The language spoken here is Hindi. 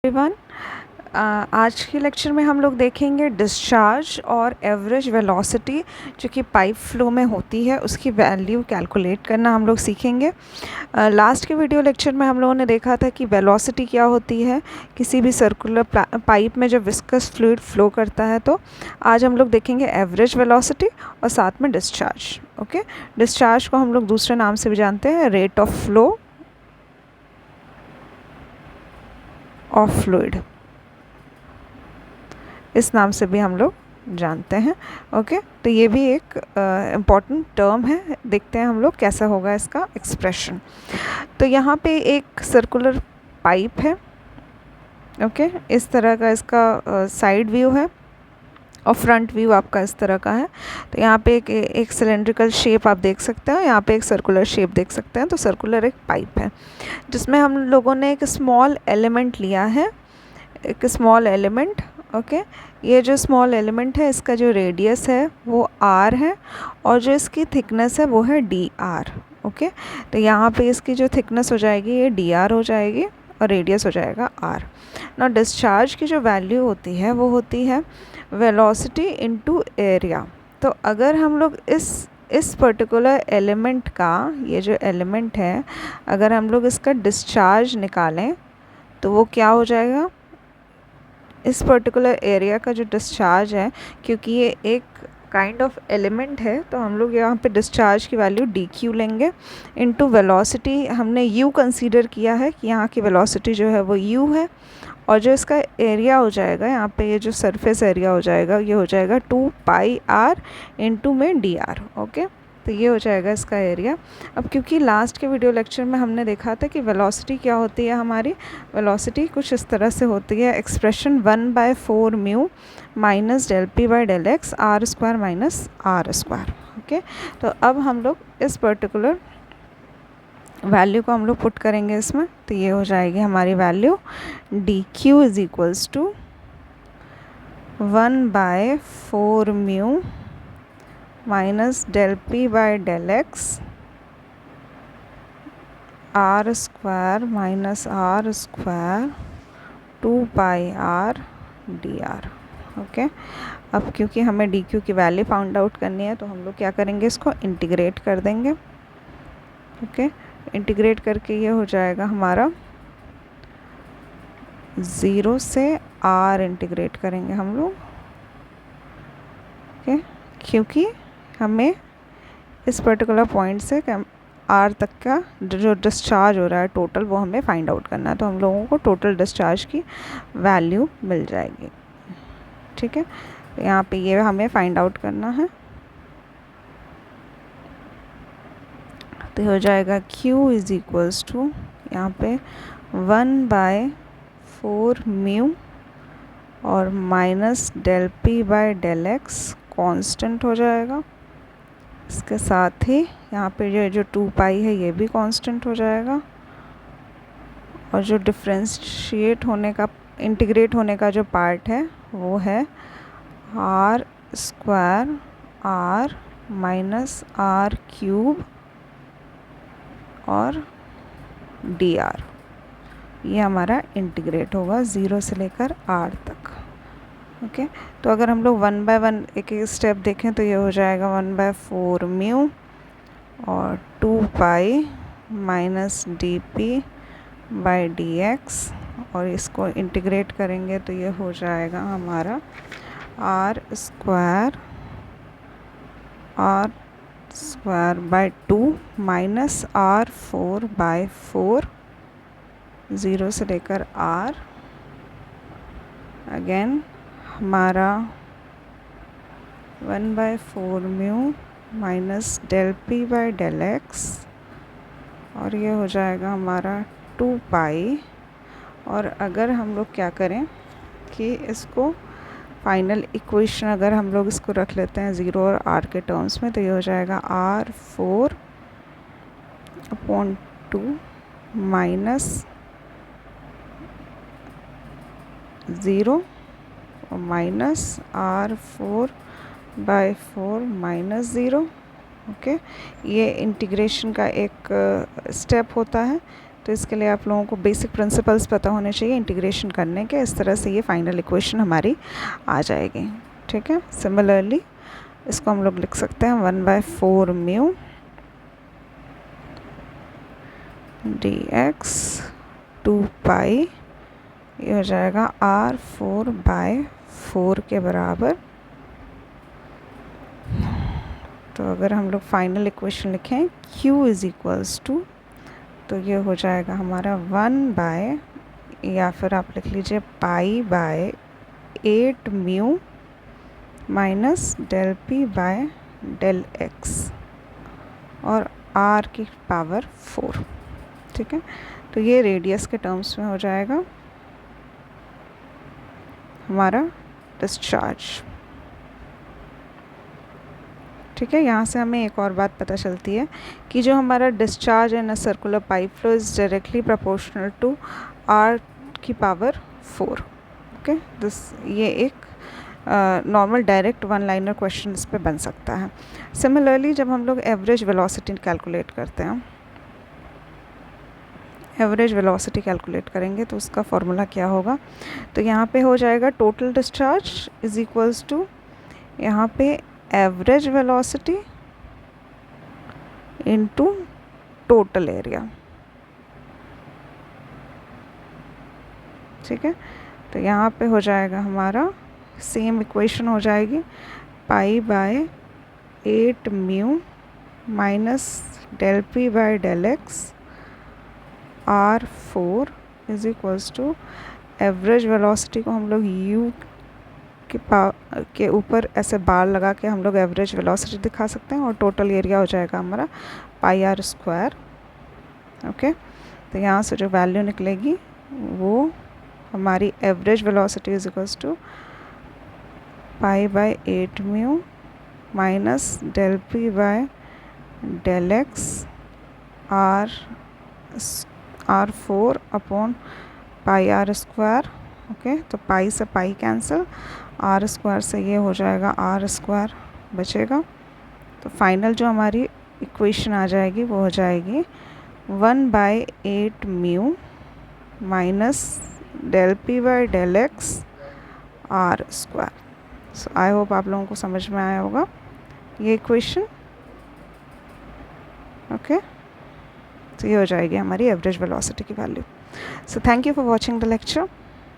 एवरीवन, आज के लेक्चर में हम लोग देखेंगे डिस्चार्ज और एवरेज वेलोसिटी जो कि पाइप फ्लो में होती है उसकी वैल्यू कैलकुलेट करना हम लोग सीखेंगे। लास्ट के वीडियो लेक्चर में हम लोगों ने देखा था कि वेलोसिटी क्या होती है किसी भी सर्कुलर पाइप में जब विस्कस फ्लूइड फ्लो करता है। तो आज हम लोग देखेंगे एवरेज वेलोसिटी और साथ में डिस्चार्ज। ओके, डिस्चार्ज को हम लोग दूसरे नाम से भी जानते हैं, rate of flow of fluid, इस नाम से भी हम लोग जानते हैं। ओके, तो ये भी एक इम्पॉर्टेंट टर्म है। देखते हैं हम लोग कैसा होगा इसका एक्सप्रेशन। तो यहाँ पे एक सर्कुलर पाइप है। ओके, इस तरह का इसका साइड व्यू है और फ्रंट व्यू आपका इस तरह का है। तो यहाँ पे एक सिलेंड्रिकल शेप आप देख सकते हैं, यहाँ पे एक सर्कुलर शेप देख सकते हैं। तो सर्कुलर एक पाइप है जिसमें हम लोगों ने एक स्मॉल एलिमेंट लिया है, एक स्मॉल एलिमेंट। ओके, ये जो स्मॉल एलिमेंट है इसका जो रेडियस है वो r है और जो इसकी थिकनेस है वो है dr। ओके, तो यहाँ पे इसकी जो थिकनेस हो जाएगी ये dr हो जाएगी और रेडियस हो जाएगा r। ना डिस्चार्ज की जो वैल्यू होती है वो होती है वेलोसिटी इनटू एरिया। तो अगर हम लोग इस पर्टिकुलर एलिमेंट का, ये जो एलिमेंट है, अगर हम लोग इसका डिस्चार्ज निकालें तो वो क्या हो जाएगा, इस पर्टिकुलर एरिया का जो डिस्चार्ज है, क्योंकि ये एक काइंड ऑफ एलिमेंट है तो हम लोग यहाँ पे डिस्चार्ज की वैल्यू dq लेंगे इनटू वेलोसिटी। हमने u कंसीडर किया है कि यहाँ की वेलोसिटी जो है वो u है और जो इसका एरिया हो जाएगा, यहाँ पे ये जो सरफेस एरिया हो जाएगा ये हो जाएगा 2 पाई r इंटू में dr। ओके, तो ये हो जाएगा इसका एरिया। अब क्योंकि लास्ट के वीडियो लेक्चर में हमने देखा था कि वेलोसिटी क्या होती है, हमारी वेलोसिटी कुछ इस तरह से होती है, expression 1/4 mu minus del P by del X R square minus R square. Okay, तो अब हम लोग इस पर्टिकुलर वैल्यू को हम लोग पुट करेंगे इसमें, तो ये हो जाएगी हमारी value D Q is equals to 1/4 mu minus del P by del X R square minus R square 2 pi R D R. Okay, अब क्योंकि हमें डी क्यू की वैल्यू फाउंड आउट करनी है तो हम लोग क्या करेंगे, इसको इंटीग्रेट कर देंगे। ओके, इंटीग्रेट करके ये हो जाएगा हमारा 0 से r इंटीग्रेट करेंगे हम लोग। ओके, क्योंकि हमें इस पर्टिकुलर पॉइंट से r तक का जो डिस्चार्ज हो रहा है टोटल वो हमें फाइंड आउट करना है, तो हम लोगों को टोटल डिस्चार्ज की वैल्यू मिल जाएगी। ठीक है, तो यहाँ पे ये हमें फाइंड आउट करना है, तो हो जाएगा q इज़ इक्वल्स टू यहाँ पे 1/4 म्यू और minus del P by del X constant हो जाएगा। इसके साथ ही यहाँ पे जो 2 पाई है ये भी कांस्टेंट हो जाएगा और जो डिफ्रेंशिएट होने का, इंटीग्रेट होने का जो पार्ट है वो है R square R minus R cube और डी आर। ये हमारा इंटीग्रेट होगा 0 से लेकर r तक। ओके, तो अगर हम लोग 1 बाय 1 एक एक स्टेप देखें तो ये हो जाएगा 1/4 म्यू और 2 pi minus D P by D x, और इसको इंटीग्रेट करेंगे तो ये हो जाएगा हमारा are square by 2 minus r4/4 0 से लेकर r। अगेन हमारा 1/4 mu minus del P by del X और ये हो जाएगा हमारा 2 पाई। और अगर हम लोग क्या करें कि इसको फाइनल इक्वेशन अगर हम लोग इसको रख लेते हैं 0 और r के टर्म्स में, तो ये हो जाएगा r4/2 माइनस 0 और माइनस r4/4 माइनस 0। ओके, ये इंटीग्रेशन का एक स्टेप होता है। तो इसके लिए आप लोगों को बेसिक प्रिंसिपल्स पता होने चाहिए इंटीग्रेशन करने के। इस तरह से ये फाइनल इक्वेशन हमारी आ जाएगी। ठीक है, सिमिलरली इसको हम लोग लिख सकते हैं 1/4 म्यू dx 2 पाई, ये हो जाएगा r/4 के बराबर। तो अगर हम लोग फाइनल इक्वेशन लिखें q इज़ इक्वल्स टू, तो ये हो जाएगा हमारा 1 या फिर आप लिख लीजिए π/8 mu minus del p by del x और r की पावर 4। ठीक है, तो ये रेडियस के टर्म्स में हो जाएगा हमारा डिस्चार्ज। ठीक है, यहाँ से हमें एक और बात पता चलती है कि जो हमारा discharge in a circular pipe flow is directly proportional to r की पावर 4। ओके, ये एक normal direct one liner question इस पे बन सकता है। सिमिलरली जब हम लोग एवरेज वेलोसिटी कैलकुलेट करते हैं, एवरेज वेलोसिटी कैलकुलेट करेंगे तो उसका फॉर्मूला क्या होगा, तो यहाँ पे हो जाएगा total discharge is equals to यहाँ पे average velocity into total area. ठीक है, तो यहाँ पे हो जाएगा हमारा सेम इक्वेशन हो जाएगी π/8 mu minus del p by del x r/4 is equals to average velocity को हम लोग u के ऊपर ऐसे बार लगा के हम लोग एवरेज वेलोसिटी दिखा सकते हैं, और टोटल एरिया हो जाएगा हमारा πr²। ओके, तो यहाँ से जो वैल्यू निकलेगी वो हमारी average velocity is equals to π/8 mu minus del p by del x r/4 upon πr²। Okay, तो पाई से पाई कैंसिल, r² से ये हो जाएगा r² बचेगा। तो फाइनल जो हमारी इक्वेशन आ जाएगी वो हो जाएगी 1/8 mu minus del p by del x r²। So I hope आप लोगों को समझ में आया होगा ये इक्वेशन। ओके, तो ये हो जाएगी हमारी एवरेज वेलोसिटी की value. So thank you for watching the lecture.